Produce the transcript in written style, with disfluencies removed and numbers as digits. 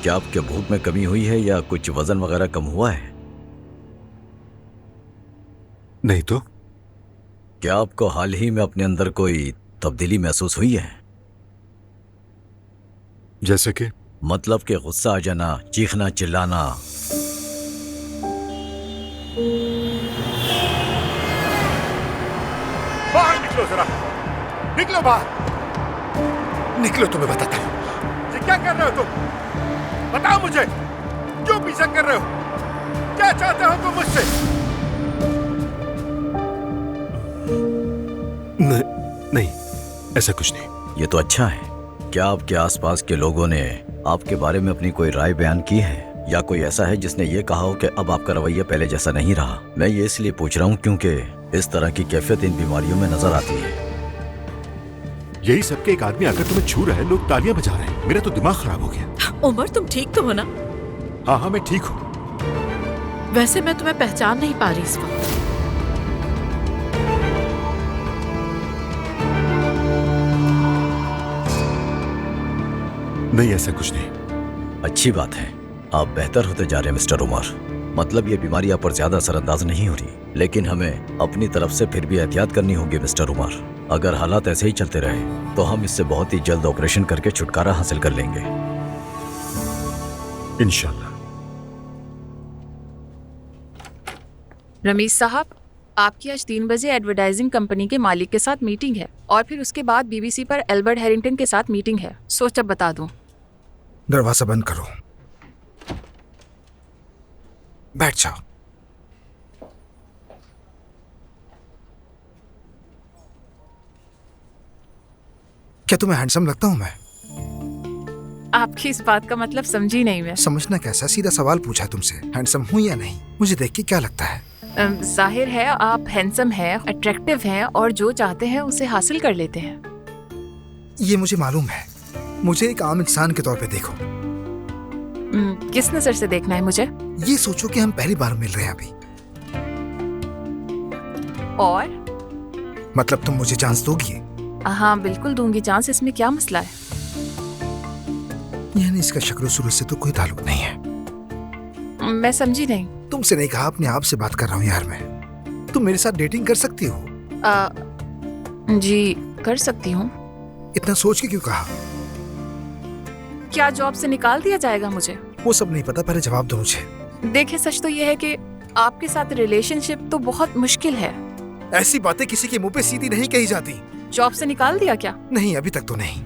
क्या आपके भूख में कमी हुई है या कुछ वजन वगैरह कम हुआ है? नहीं तो। क्या आपको हाल ही में अपने अंदर कोई तब्दीली महसूस हुई है? जैसे कि? मतलब कि गुस्सा आ जाना, चीखना, चिल्लाना। बाहर निकलो जरा, निकलो बाहर, निकलो। तुम्हें बताता हूँ। ये क्या कर रहे हो तुम? बताओ मुझे, क्यों पीछा कर रहे हो? क्या चाहते हो तुम मुझसे? नहीं, ऐसा कुछ नहीं। ये तो अच्छा है। क्या आपके आसपास के लोगों ने आपके बारे में अपनी कोई राय बयान की है, या कोई ऐसा है जिसने ये कहा हो कि अब आपका रवैया पहले जैसा नहीं रहा? मैं ये इसलिए पूछ रहा हूँ क्योंकि इस तरह की कैफियत इन बीमारियों में नजर आती है। यही सबके एक आदमी आकर तुम्हें छू रहा है, लोग तालियां बजा रहे हैं। मेरा तो दिमाग खराब हो गया। उमर, तुम ठीक तो हो ना? हाँ, मैं ठीक हूँ। वैसे मैं तुम्हें पहचान नहीं पा रही इस वक्त। नहीं, ऐसा कुछ नहीं। अच्छी बात है, आप बेहतर होते जा रहे हैं मिस्टर उमर। मतलब ये बीमारी आप पर ज्यादा असरअंदाज नहीं हो रही, लेकिन हमें अपनी तरफ से फिर भी एहतियात करनी होगी मिस्टर उमर। अगर हालात ऐसे ही चलते रहे तो हम इससे बहुत ही जल्द ऑपरेशन करके छुटकारा हासिल कर लेंगे, इंशाल्लाह। रमीज साहब, आपकी आज 3 बजे एडवर्टाइजिंग कंपनी के मालिक के साथ मीटिंग है और फिर उसके बाद बीबीसी पर एल्बर्ट हैरिंगटन के साथ मीटिंग है। सोच अब बता दूं। दरवाजा बंद करो, बैठ जाओ। क्या तुम्हें हैंडसम लगता हूं मैं? आपकी इस बात का मतलब समझी नहीं मैं। समझना कैसा, सीधा सवाल पूछा तुमसे, हैंडसम हूं या नहीं? मुझे देख के क्या लगता है? जाहिर है आप हैंडसम हैं, अट्रैक्टिव हैं और जो चाहते हैं उसे हासिल कर लेते हैं। ये मुझे मालूम है। मुझे एक आम इंसान के तौर पे देखो। किस नजर से देखना है मुझे? ये सोचो कि हम पहली बार मिल रहे हैं अभी। और मतलब तुम मुझे चांस दोगी? हाँ बिल्कुल दूंगी चांस, इसमें क्या मसला है? यानी इसका शक्ल सूरत से तो कोई ताल्लुक नहीं है। मैं समझी नहीं। तुमसे नहीं कहा, अपने आप से बात कर रहा हूँ यार मैं। तुम मेरे साथ डेटिंग कर सकती हो? जी कर सकती हूँ। इतना सोच के क्यों कहा? क्या जॉब से निकाल दिया जाएगा मुझे? वो सब नहीं पता, पहले जवाब दो मुझे। देखिए सच तो ये है कि आपके साथ रिलेशनशिप तो बहुत मुश्किल है। ऐसी बातें किसी के मुंह पे सीधी नहीं कही जाती। जॉब से निकाल दिया क्या? नहीं, अभी तक तो नहीं।